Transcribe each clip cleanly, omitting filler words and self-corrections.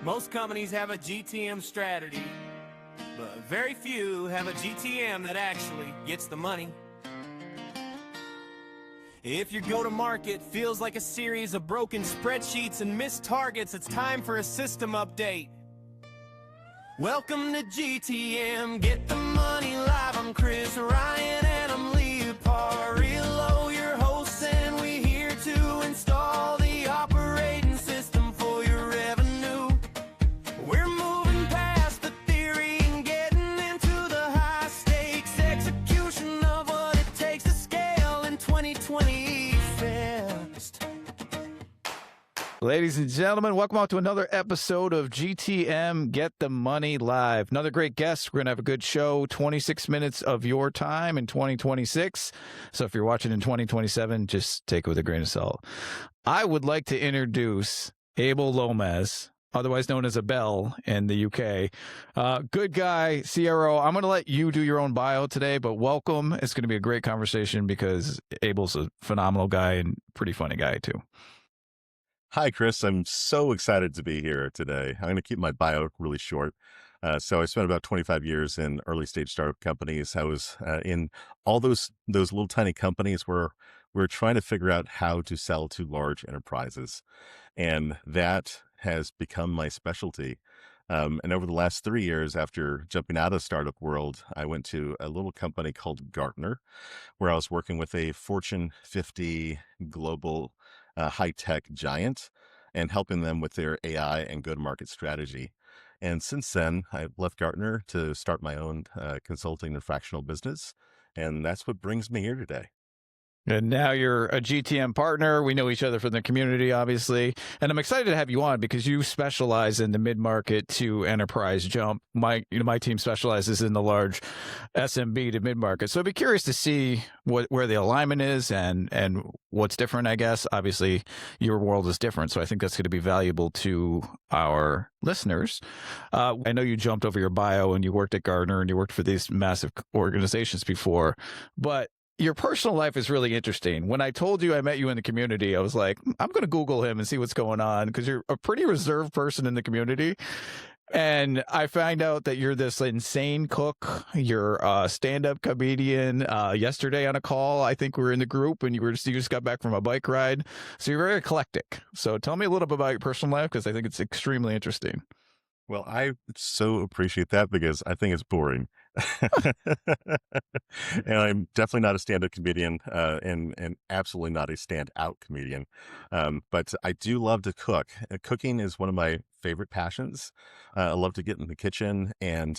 Most companies have a GTM strategy, but very few have a GTM that actually gets the money. If your go-to-market feels like a series of broken spreadsheets and missed targets, it's time for a system update. Welcome to GTM, get the money live. I'm Chris Ryan and I'm Lee Parillo, your hosts, and we're here to install the operating system for your revenue. We're moving past the theory and getting into the high-stakes execution of what it takes to scale in 2020 fast. Ladies and gentlemen, welcome out to another episode of GTM Get the Money Live. Another great guest. We're going to have a good show, 26 minutes of your time in 2026. So if you're watching in 2027, just take it with a grain of salt. I would like to introduce Abel Lomas, otherwise known as Abel in the UK. Good guy, CRO. I'm going to let you do your own bio today, but welcome. It's going to be a great conversation because Abel's a phenomenal guy and pretty funny guy too. Hi, Chris. I'm so excited to be here today. I'm going to keep my bio really short. So I spent about 25 years in early stage startup companies. I was in all those little tiny companies where we're trying to figure out how to sell to large enterprises. And that has become my specialty. And over the last 3 years, after jumping out of the startup world, I went to a little company called Gartner, where I was working with a Fortune 50 global high-tech giant and helping them with their AI and go-to-market strategy. And since then, I've left Gartner to start my own consulting and fractional business. And that's what brings me here today. And now you're a GTM partner. We know each other from the community, obviously. And I'm excited to have you on because you specialize in the mid-market to enterprise jump. My team specializes in the large SMB to mid-market. So I'd be curious to see where the alignment is and what's different, I guess. Obviously, your world is different. So I think that's going to be valuable to our listeners. I know you jumped over your bio and you worked at Gartner and you worked for these massive organizations before, but your personal life is really interesting. When I told you I met you in the community, I was like, I'm going to Google him and see what's going on because you're a pretty reserved person in the community. And I find out that you're this insane cook. You're a stand-up comedian. Yesterday on a call, I think we were in the group and you just got back from a bike ride. So you're very eclectic. So tell me a little bit about your personal life because I think it's extremely interesting. Well, I so appreciate that because I think it's boring. And I'm definitely not a stand-up comedian and absolutely not a stand-out comedian. But I do love to cook. Cooking is one of my favorite passions. I love to get in the kitchen. And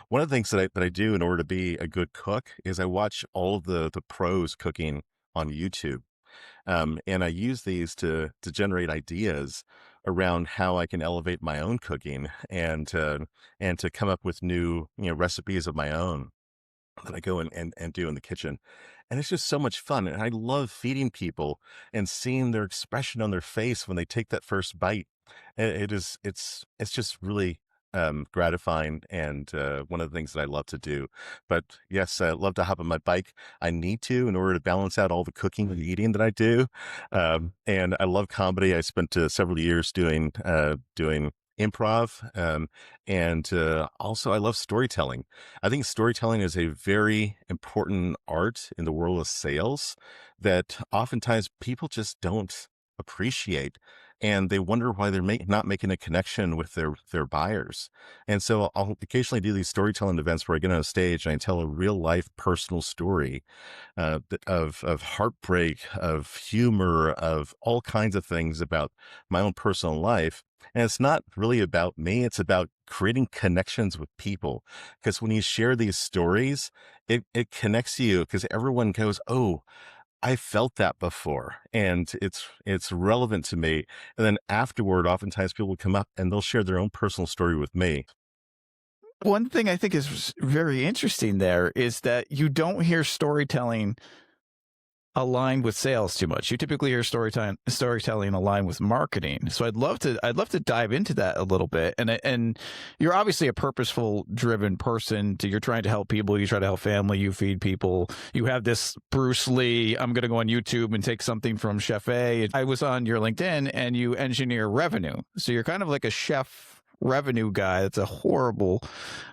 one of the things that I do in order to be a good cook is I watch all of the pros cooking on YouTube. And I use these to generate ideas around how I can elevate my own cooking and to come up with new, recipes of my own that I go and do in the kitchen. And it's just so much fun. And I love feeding people and seeing their expression on their face when they take that first bite. It's just really gratifying and one of the things that I love to do. But yes, I love to hop on my bike. I need to in order to balance out all the cooking and eating that I do. And I love comedy. I spent several years doing improv. And also I love storytelling. I think storytelling is a very important art in the world of sales that oftentimes people just don't appreciate. And they wonder why they're not making a connection with their buyers. And so I'll occasionally do these storytelling events where I get on a stage and I tell a real life personal story of heartbreak, of humor, of all kinds of things about my own personal life. And it's not really about me. It's about creating connections with people. Because when you share these stories, it connects you because everyone goes, oh, I felt that before and it's relevant to me. And then afterward, oftentimes people will come up and they'll share their own personal story with me. One thing I think is very interesting there is that you don't hear storytelling aligned with sales too much. You typically hear storytelling aligned with marketing. So I'd love to dive into that a little bit. And you're obviously a purposeful driven person. You're trying to help people. You try to help family. You feed people. You have this Bruce Lee, I'm going to go on YouTube and take something from Chef A. I was on your LinkedIn and you engineer revenue. So you're kind of like a chef revenue guy. That's a horrible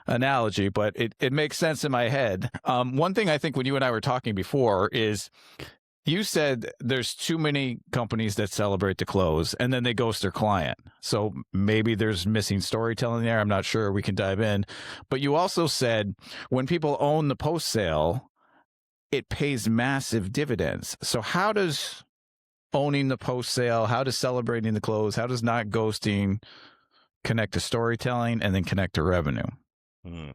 analogy, but it makes sense in my head. One thing I think when you and I were talking before is you said there's too many companies that celebrate the close and then they ghost their client. So maybe there's missing storytelling there. I'm not sure. We can dive in. But you also said when people own the post sale, it pays massive dividends. So how does owning the post sale, how does celebrating the close, how does not ghosting connect to storytelling and then connect to revenue? Hmm.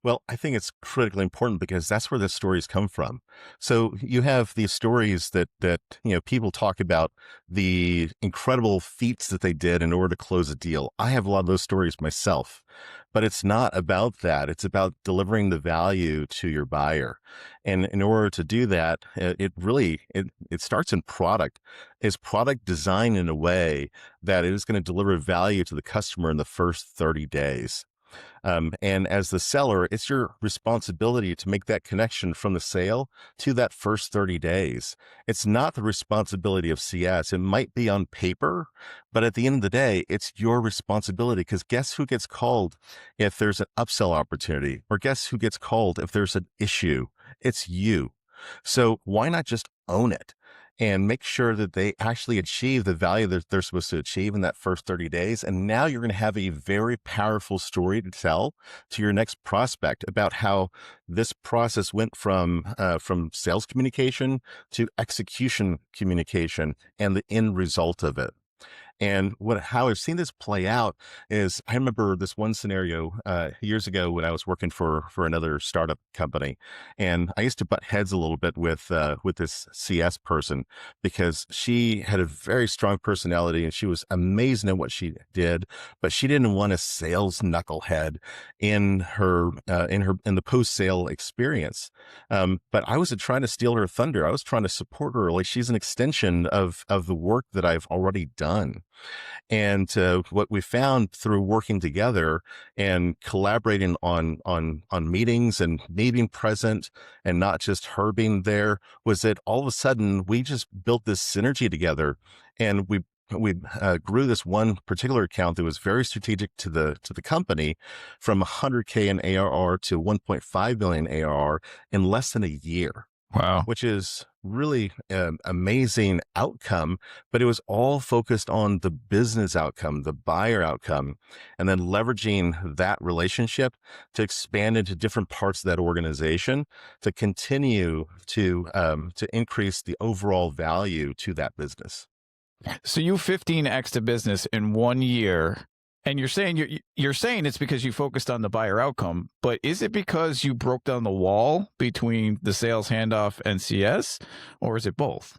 Well, I think it's critically important because that's where the stories come from. So you have these stories that people talk about the incredible feats that they did in order to close a deal. I have a lot of those stories myself, but it's not about that. It's about delivering the value to your buyer. And in order to do that, it starts in product. Is product designed in a way that it is going to deliver value to the customer in the first 30 days? And as the seller, it's your responsibility to make that connection from the sale to that first 30 days. It's not the responsibility of CS. It might be on paper, but at the end of the day, it's your responsibility because guess who gets called if there's an upsell opportunity, or guess who gets called if there's an issue? It's you. So why not just own it and make sure that they actually achieve the value that they're supposed to achieve in that first 30 days? And now you're going to have a very powerful story to tell to your next prospect about how this process went from sales communication to execution communication and the end result of it. And how I've seen this play out is I remember this one scenario years ago when I was working for another startup company, and I used to butt heads a little bit with this CS person because she had a very strong personality and she was amazing at what she did, but she didn't want a sales knucklehead in the post sale experience. But I wasn't trying to steal her thunder. I was trying to support her. Like she's an extension of the work that I've already done. And what we found through working together and collaborating on meetings and me being present and not just her being there was that all of a sudden we just built this synergy together, and we grew this one particular account that was very strategic to the company from 100K in ARR to 1.5 million ARR in less than a year. Wow. Which is really an amazing outcome, but it was all focused on the business outcome, the buyer outcome, and then leveraging that relationship to expand into different parts of that organization to continue to increase the overall value to that business. So you 15x to business in 1 year. And you're saying it's because you focused on the buyer outcome, but is it because you broke down the wall between the sales handoff and CS, or is it both?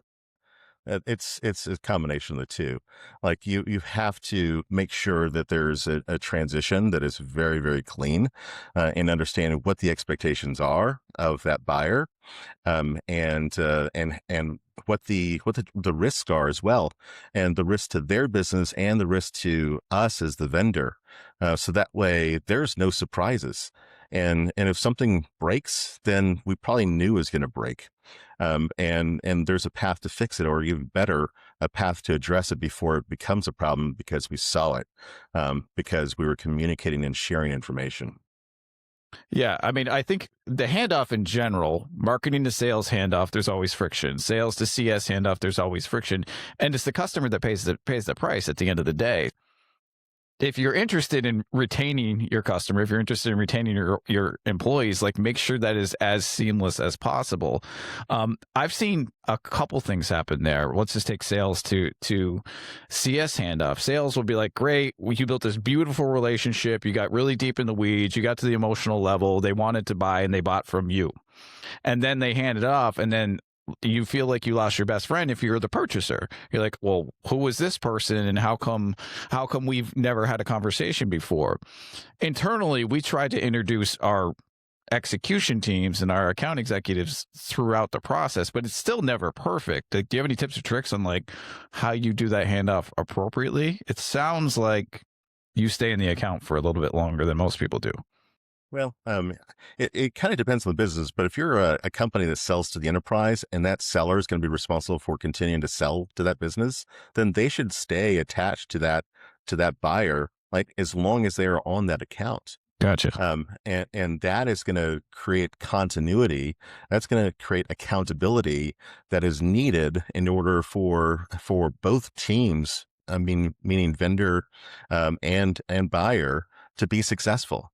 It's a combination of the two. Like you have to make sure that there's a transition that is very, very clean in understanding what the expectations are of that buyer, and what the risks are as well, and the risk to their business and the risk to us as the vendor. So that way there's no surprises. And if something breaks, then we probably knew it was going to break. And there's a path to fix it, or even better, a path to address it before it becomes a problem because we saw it, because we were communicating and sharing information. Yeah, I mean, I think the handoff in general, marketing to sales handoff, there's always friction. Sales to CS handoff, there's always friction, and it's the customer that pays the price at the end of the day. If you're interested in retaining your customer, if you're interested in retaining your employees, like make sure that is as seamless as possible. I've seen a couple things happen there. Let's just take sales to CS handoff. Sales will be like, great, you built this beautiful relationship. You got really deep in the weeds. You got to the emotional level. They wanted to buy and they bought from you. And then they hand it off, and then you feel like you lost your best friend if you're the purchaser. You're like, well, who is this person, and how come we've never had a conversation before? Internally, we tried to introduce our execution teams and our account executives throughout the process, but it's still never perfect. Like, do you have any tips or tricks on like how you do that handoff appropriately? It sounds like you stay in the account for a little bit longer than most people do. Well, it kind of depends on the business, but if you're a company that sells to the enterprise and that seller is going to be responsible for continuing to sell to that business, then they should stay attached to that buyer like as long as they are on that account. Gotcha. And that is going to create continuity. That's going to create accountability that is needed in order for both teams. I mean, meaning vendor and buyer to be successful.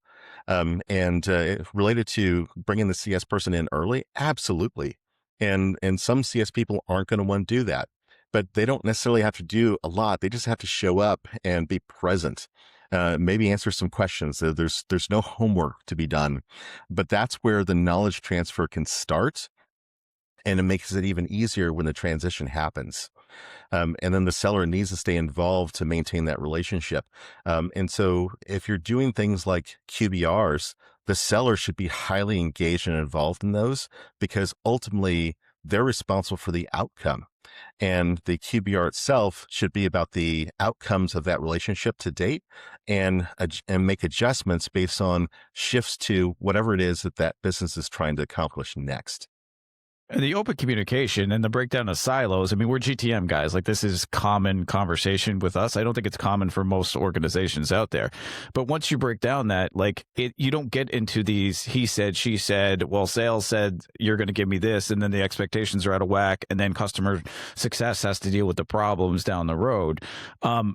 And related to bringing the CS person in early, absolutely. And some CS people aren't going to want to do that, but they don't necessarily have to do a lot. They just have to show up and be present. Maybe answer some questions. There's no homework to be done, but that's where the knowledge transfer can start, and it makes it even easier when the transition happens. And then the seller needs to stay involved to maintain that relationship. And so if you're doing things like QBRs, the seller should be highly engaged and involved in those, because ultimately they're responsible for the outcome. And the QBR itself should be about the outcomes of that relationship to date, and make adjustments based on shifts to whatever it is that that business is trying to accomplish next. And the open communication and the breakdown of silos. I mean, we're GTM guys. Like, this is common conversation with us. I don't think it's common for most organizations out there. But once you break down that, like, you don't get into these he said, she said, well, sales said you're going to give me this, and then the expectations are out of whack, and then customer success has to deal with the problems down the road.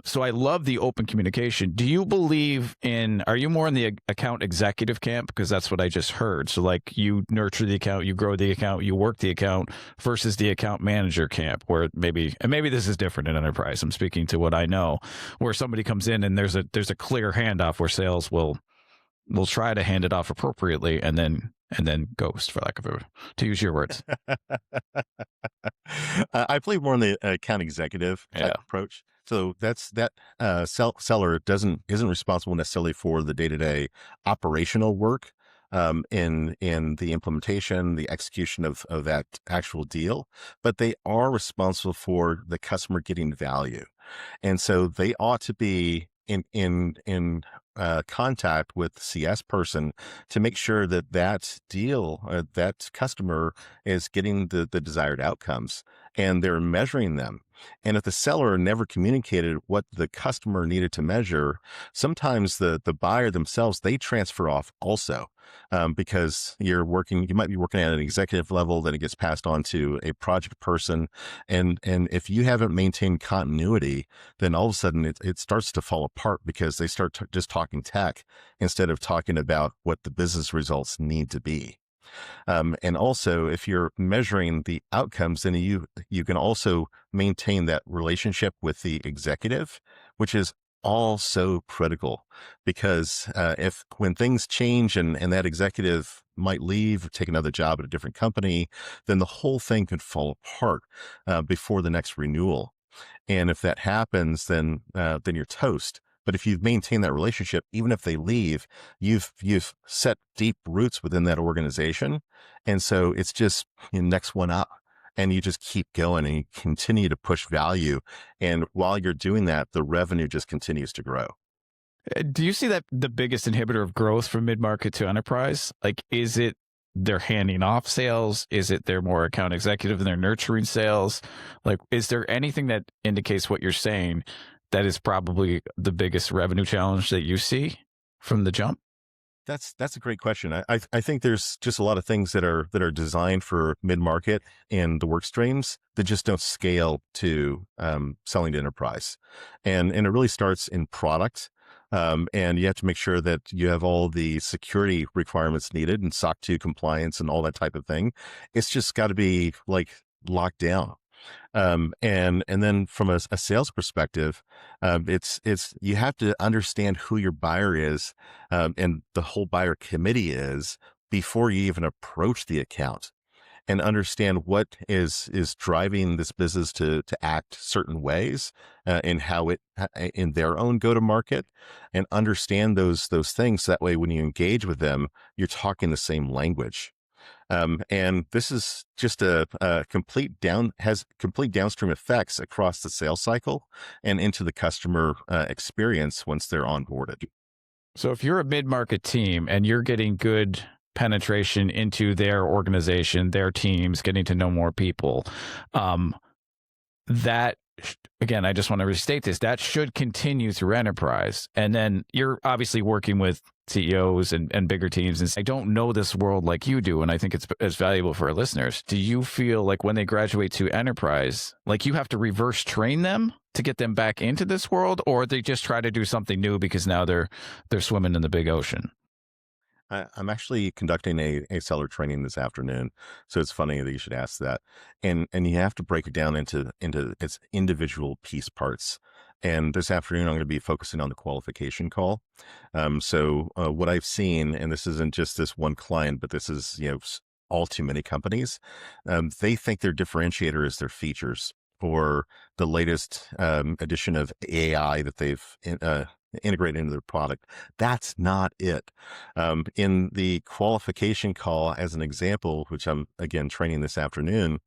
So I love the open communication. Do you believe are you more in the account executive camp? Because that's what I just heard. So, like, you nurture the account, you grow the account, you work the account, versus the account manager camp, where maybe this is different in enterprise. I'm speaking to what I know, where somebody comes in and there's a clear handoff where sales will try to hand it off appropriately and then ghost, for lack of to use your words. I play more on the account executive type approach. So seller isn't responsible necessarily for the day-to-day operational work in the implementation, the execution of that actual deal, but they are responsible for the customer getting value. And so they ought to be in contact with the CS person to make sure that deal, that customer is getting the desired outcomes, and they're measuring them. And if the seller never communicated what the customer needed to measure, sometimes the buyer themselves, they transfer off also, because you might be working at an executive level, then it gets passed on to a project person. And if you haven't maintained continuity, then all of a sudden it starts to fall apart, because they start just talking tech instead of talking about what the business results need to be. And also, if you're measuring the outcomes, then you can also maintain that relationship with the executive, which is also critical, because when things change and that executive might leave, take another job at a different company, then the whole thing could fall apart before the next renewal. And if that happens, then you're toast. But if you've maintained that relationship, even if they leave, you've set deep roots within that organization. And so it's just next one up, and you just keep going and you continue to push value. And while you're doing that, the revenue just continues to grow. Do you see that the biggest inhibitor of growth from mid-market to enterprise? Like, is it they're handing off sales? Is it they're more account executive and they're nurturing sales? Like, is there anything that indicates what you're saying that is probably the biggest revenue challenge that you see from the jump? That's a great question. I think there's just a lot of things that are designed for mid-market and the work streams that just don't scale to selling to enterprise. And it really starts in product. And you have to make sure that you have all the security requirements needed and SOC 2 compliance and all that type of thing. It's just got to be like locked down. And then from a sales perspective, it's you have to understand who your buyer is, and the whole buyer committee is, before you even approach the account, and understand what is driving this business to act certain ways, in how in their own go to market, and understand those things. So that way, when you engage with them, you're talking the same language. And this is just has complete downstream effects across the sales cycle and into the customer experience once they're onboarded. So if you're a mid-market team and you're getting good penetration into their organization, their teams, getting to know more people, that again, I just want to restate this, that should continue through enterprise. And then you're obviously working with CEOs and bigger teams. And I don't know this world like you do. And I think it's valuable for our listeners. Do you feel like when they graduate to enterprise, like you have to reverse train them to get them back into this world, or they just try to do something new because now they're swimming in the big ocean? I'm actually conducting a seller training this afternoon, so it's funny that you should ask that. And you have to break it down into its individual piece parts. And this afternoon, I'm going to be focusing on the qualification call. What I've seen, and this isn't just this one client, but this is all too many companies. They think their differentiator is their features or the latest edition of AI that they've integrated into their product. That's not it. In the qualification call, as an example, which I'm again training this afternoon,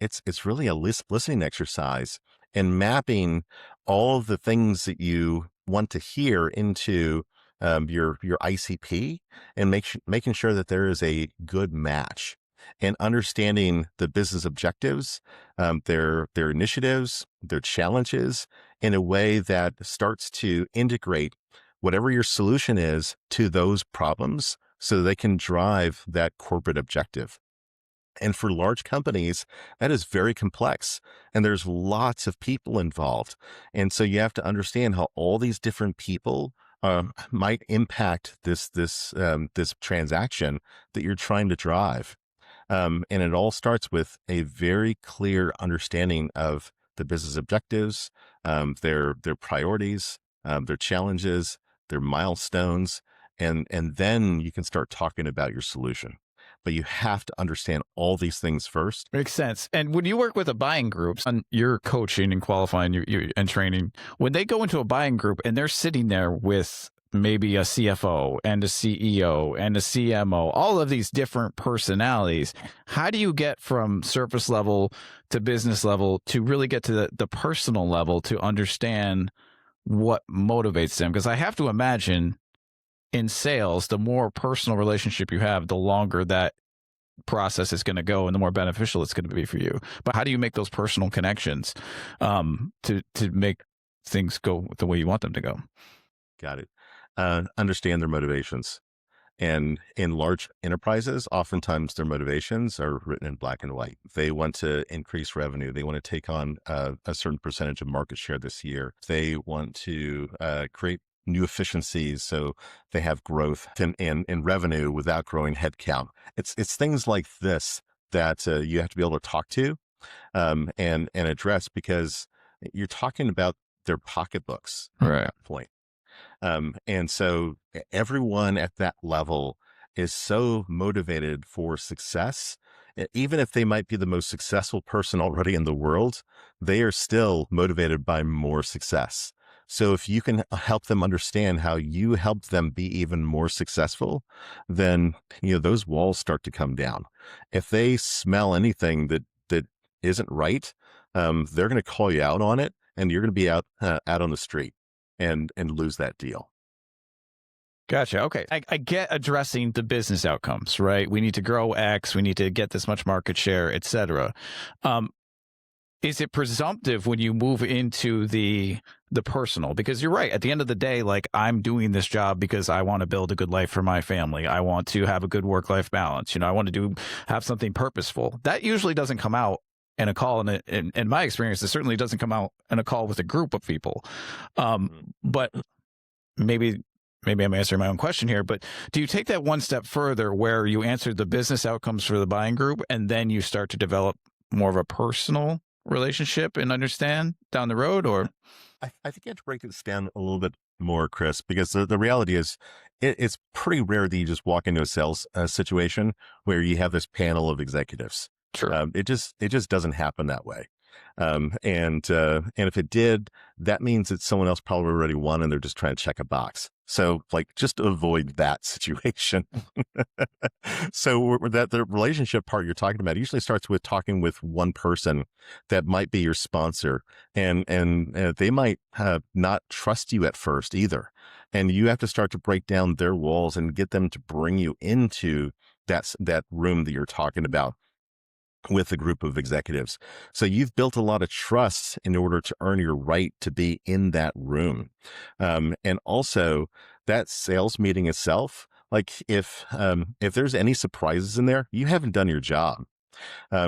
it's really a listening exercise and mapping all of the things that you want to hear into your ICP and making sure that there is a good match and understanding the business objectives, their initiatives, their challenges in a way that starts to integrate whatever your solution is to those problems so they can drive that corporate objective. And for large companies, that is very complex and there's lots of people involved. And so you have to understand how all these different people might impact this transaction that you're trying to drive. And it all starts with a very clear understanding of the business objectives, their priorities, their challenges, their milestones, and then you can start talking about your solution. But you have to understand all these things first. Makes sense. And when you work with a buying group, and you're coaching and qualifying and training, when they go into a buying group and they're sitting there with maybe a CFO and a CEO and a CMO, all of these different personalities, how do you get from surface level to business level to really get to the personal level to understand what motivates them? Because I have to imagine in sales, the more personal relationship you have, the longer that process is going to go and the more beneficial it's going to be for you. But how do you make those personal connections to make things go the way you want them to go? Got it. Understand their motivations. And in large enterprises, oftentimes their motivations are written in black and white. They want to increase revenue. They want to take on a certain percentage of market share this year. They want to create new efficiencies so they have growth in revenue without growing headcount. It's things like this that you have to be able to talk to and address, because you're talking about their pocketbooks at that point. And so everyone at that level is so motivated for success. Even if they might be the most successful person already in the world, they are still motivated by more success. So if you can help them understand how you helped them be even more successful, then, those walls start to come down. If they smell anything that isn't right, they're going to call you out on it, and you're going to be out on the street and lose that deal. Gotcha. Okay. I get addressing the business outcomes, right? We need to grow X, we need to get this much market share, et cetera. Is it presumptive when you move into the personal? Because you're right. At the end of the day, like, I'm doing this job because I want to build a good life for my family. I want to have a good work-life balance. I want to have something purposeful. That usually doesn't come out in a call. And in my experience, it certainly doesn't come out in a call with a group of people. But maybe I'm answering my own question here, but do you take that one step further where you answer the business outcomes for the buying group and then you start to develop more of a personal relationship and understand down the road? Or I think you have to break this down a little bit more, Chris, because the reality is it's pretty rare that you just walk into a sales situation where you have this panel of executives. Sure. It just doesn't happen that way. And if it did, that means that someone else probably already won and they're just trying to check a box. So just avoid that situation. So that the relationship part you're talking about usually starts with talking with one person that might be your sponsor, and they might not trust you at first either. And you have to start to break down their walls and get them to bring you into that room that you're talking about. with a group of executives. So you've built a lot of trust in order to earn your right to be in that room. And also that sales meeting itself, like if there's any surprises in there, you haven't done your job.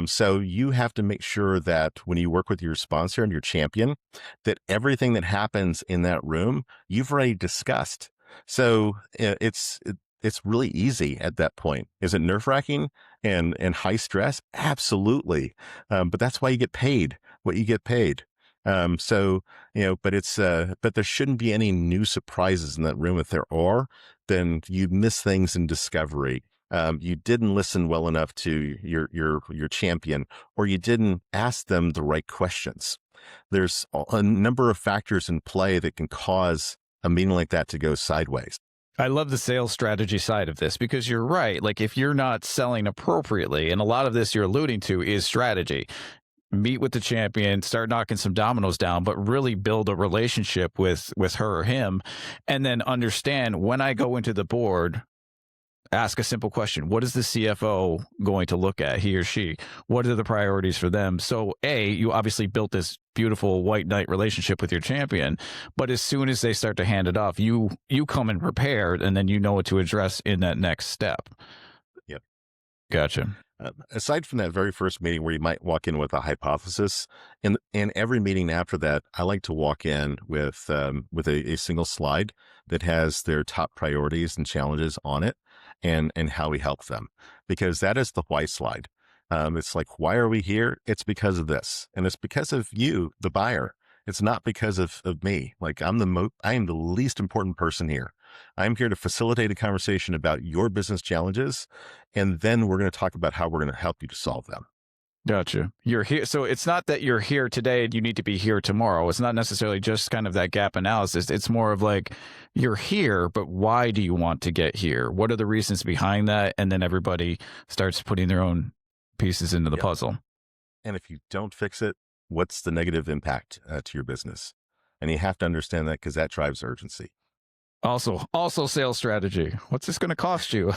So you have to make sure that when you work with your sponsor and your champion, that everything that happens in that room, you've already discussed. So it's really easy at that point. Is it nerve-wracking and high stress? Absolutely. But that's why you get paid what you get paid. So, but there shouldn't be any new surprises in that room. If there are, then you miss things in discovery. You didn't listen well enough to your champion, or you didn't ask them the right questions. There's a number of factors in play that can cause a meeting like that to go sideways. I love the sales strategy side of this, because you're right. Like, if you're not selling appropriately, and a lot of this you're alluding to is strategy, meet with the champion, start knocking some dominoes down, but really build a relationship with her or him, and then understand, when I go into the board, ask a simple question. What is the CFO going to look at, he or she? What are the priorities for them? So you obviously built this beautiful white knight relationship with your champion, but as soon as they start to hand it off, you come in prepared, and then you know what to address in that next step. Yep. Gotcha. Aside from that very first meeting where you might walk in with a hypothesis, in every meeting after that, I like to walk in with a single slide that has their top priorities and challenges on it, and how we help them, because that is the why slide. It's like, why are we here? It's because of this, and it's because of you, the buyer. It's not because of me. Like, I am the least important person here. I'm here to facilitate a conversation about your business challenges, and then we're going to talk about how we're going to help you to solve them. Gotcha. You're here. So it's not that you're here today and you need to be here tomorrow. It's not necessarily just kind of that gap analysis. It's more of like, you're here, but why do you want to get here? What are the reasons behind that? And then everybody starts putting their own pieces into the puzzle. And if you don't fix it, what's the negative impact to your business? And you have to understand that, because that drives urgency. Also sales strategy. What's this going to cost you?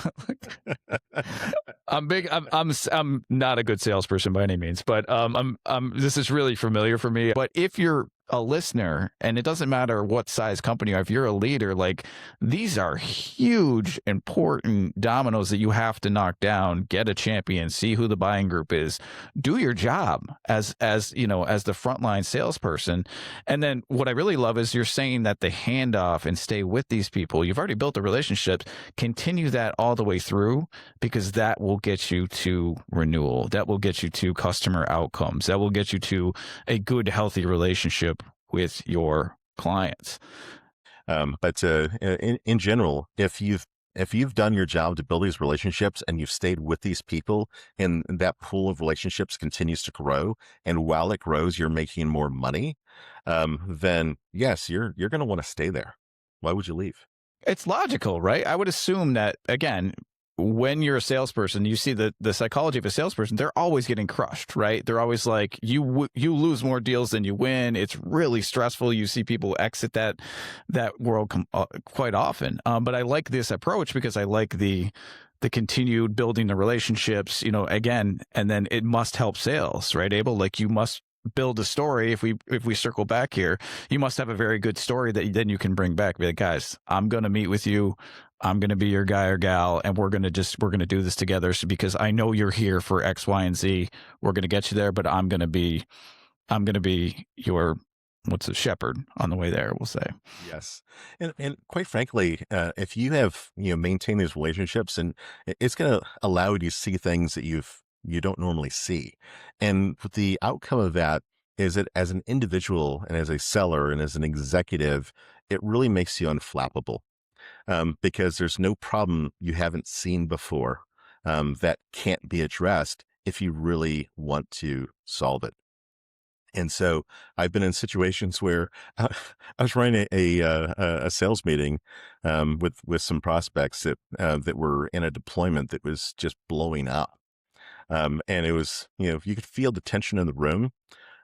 I'm not a good salesperson by any means, but this is really familiar for me. But if you're a listener, and it doesn't matter what size company you are, if you're a leader, like, these are huge, important dominoes that you have to knock down. Get a champion, see who the buying group is, do your job as the frontline salesperson. And then what I really love is you're saying that the handoff and stay with these people. You've already built a relationship. Continue that all the way through, because that will get you to renewal. That will get you to customer outcomes. That will get you to a good, healthy relationship with your clients. But in general, if you've done your job to build these relationships, and you've stayed with these people, and that pool of relationships continues to grow, and while it grows, you're making more money, then yes, you're going to want to stay there. Why would you leave? It's logical, right? I would assume that, again, when you're a salesperson, you see the psychology of a salesperson, they're always getting crushed, right? They're always like, you lose more deals than you win. It's really stressful. You see people exit that world quite often. But I like this approach, because I like the continued building the relationships, again, and then it must help sales, right, Abel? Like, you must build a story. If we circle back here, you must have a very good story that then you can bring back. Be like, guys, I'm going to meet with you. I'm going to be your guy or gal, and we're going to do this together. So, because I know you're here for X, Y, and Z, we're going to get you there, but I'm going to be your, what's a shepherd on the way there, we'll say. Yes. And quite frankly, if you have, maintained these relationships, and it's going to allow you to see things that you don't normally see. And the outcome of that is that, as an individual and as a seller and as an executive, it really makes you unflappable. Because there's no problem you haven't seen before that can't be addressed if you really want to solve it. And so I've been in situations where I was running a sales meeting with some prospects that were in a deployment that was just blowing up. And it was, you could feel the tension in the room,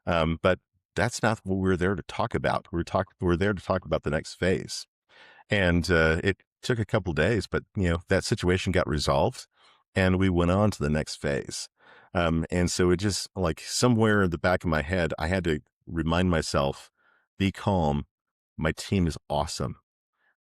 but that's not what we're there to talk about. We're there to talk about the next phase. And it took a couple of days, but that situation got resolved, and we went on to the next phase. And so it just like somewhere in the back of my head, I had to remind myself, be calm. My team is awesome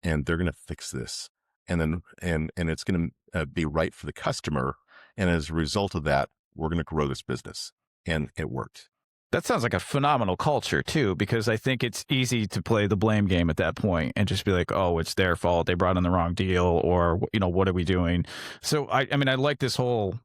and they're going to fix this. And then, and it's going to be right for the customer. And as a result of that, we're going to grow this business. And it worked. That sounds like a phenomenal culture too, because I think it's easy to play the blame game at that point and just be like, oh, it's their fault. They brought in the wrong deal, or, what are we doing? So I mean, I like this whole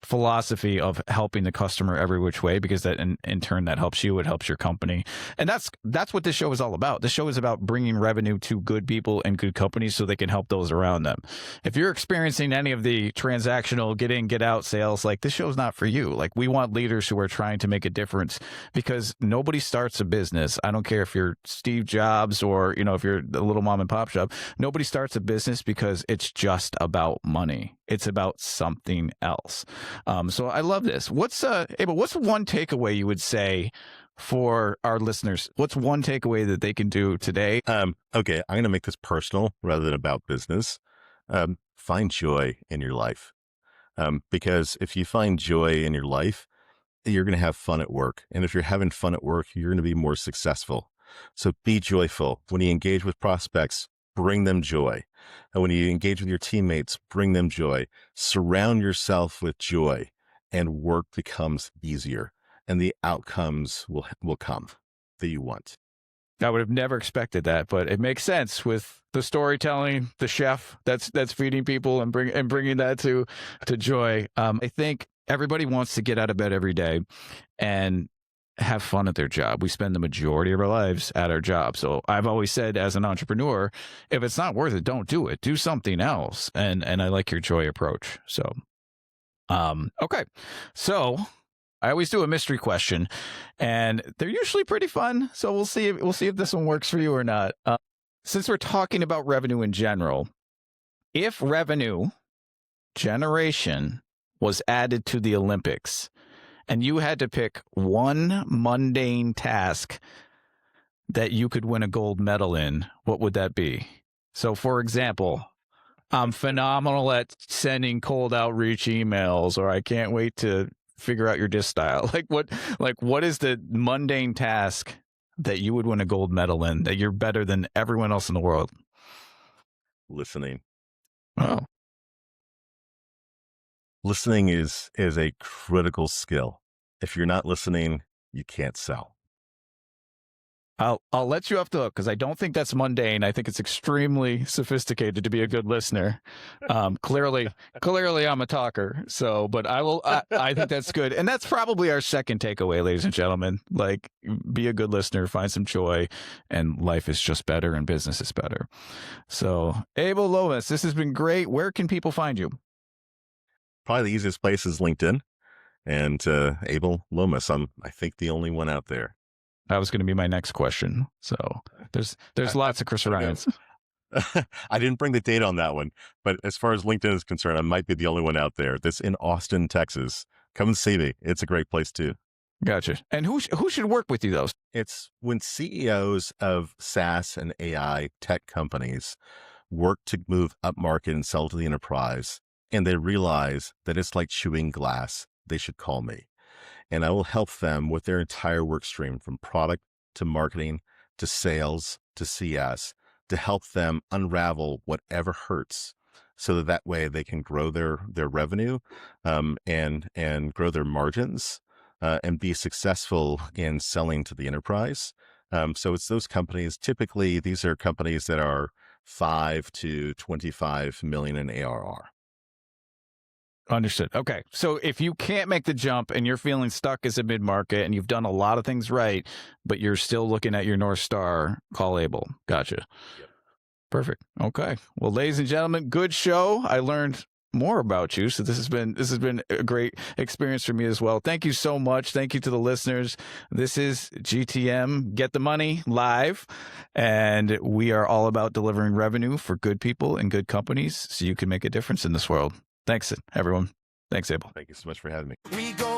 philosophy of helping the customer every which way, because that in turn that helps you, it helps your company. And that's what this show is all about. This show is about bringing revenue to good people and good companies so they can help those around them. If you're experiencing any of the transactional get in get out sales, like, this show is not for you. Like, we want leaders who are trying to make a difference, because nobody starts a business. I don't care if you're Steve Jobs or if you're a little mom and pop shop, nobody starts a business because it's just about money. It's about something else. So I love this. Abel, what's one takeaway you would say for our listeners? What's one takeaway that they can do today? Okay, I'm going to make this personal rather than about business. Find joy in your life. Because if you find joy in your life, you're going to have fun at work. And if you're having fun at work, you're going to be more successful. So be joyful. When you engage with prospects, bring them joy. And when you engage with your teammates, bring them joy. Surround yourself with joy, and work becomes easier, and the outcomes will come that you want. I would have never expected that, but it makes sense with the storytelling, the chef that's feeding people and bringing that to joy. I think everybody wants to get out of bed every day and have fun at their job. We spend the majority of our lives at our job. So I've always said, as an entrepreneur, if it's not worth it, don't do it. Do something else. And I like your joy approach. So, okay. So I always do a mystery question, and they're usually pretty fun. So we'll see if this one works for you or not. Since we're talking about revenue in general, if revenue generation was added to the Olympics, and you had to pick one mundane task that you could win a gold medal in, what would that be? So, for example, I'm phenomenal at sending cold outreach emails, or I can't wait to figure out your dish style. What is the mundane task that you would win a gold medal in, that you're better than everyone else in the world? Listening. Oh. Listening is a critical skill. If you're not listening, you can't sell. I'll let you off the hook, because I don't think that's mundane. I think it's extremely sophisticated to be a good listener. Clearly I'm a talker. So, but I think that's good. And that's probably our second takeaway, ladies and gentlemen. Like, be a good listener, find some joy, and life is just better and business is better. So, Abel Lomas, this has been great. Where can people find you? Probably the easiest place is LinkedIn, and Abel Lomas. I think the only one out there. That was going to be my next question. So there's lots of Chris Ryans. I didn't bring the data on that one, but as far as LinkedIn is concerned, I might be the only one out there that's in Austin, Texas. Come and see me. It's a great place too. Gotcha. And who should work with you, though? It's when CEOs of SaaS and AI tech companies work to move up market and sell to the enterprise, and they realize that it's like chewing glass, they should call me. And I will help them with their entire work stream, from product to marketing to sales to CS, to help them unravel whatever hurts, so that way they can grow their revenue and grow their margins and be successful in selling to the enterprise. So it's those companies. Typically, these are companies that are 5 to 25 million in ARR. Understood. Okay. So if you can't make the jump and you're feeling stuck as a mid-market and you've done a lot of things right, but you're still looking at your North Star, call Abel. Gotcha. Yep. Perfect. Okay. Well, ladies and gentlemen, good show. I learned more about you. So this has been a great experience for me as well. Thank you so much. Thank you to the listeners. This is GTM Get the Money live, and we are all about delivering revenue for good people and good companies so you can make a difference in this world. Thanks, everyone. Thanks, Abel. Thank you so much for having me. We go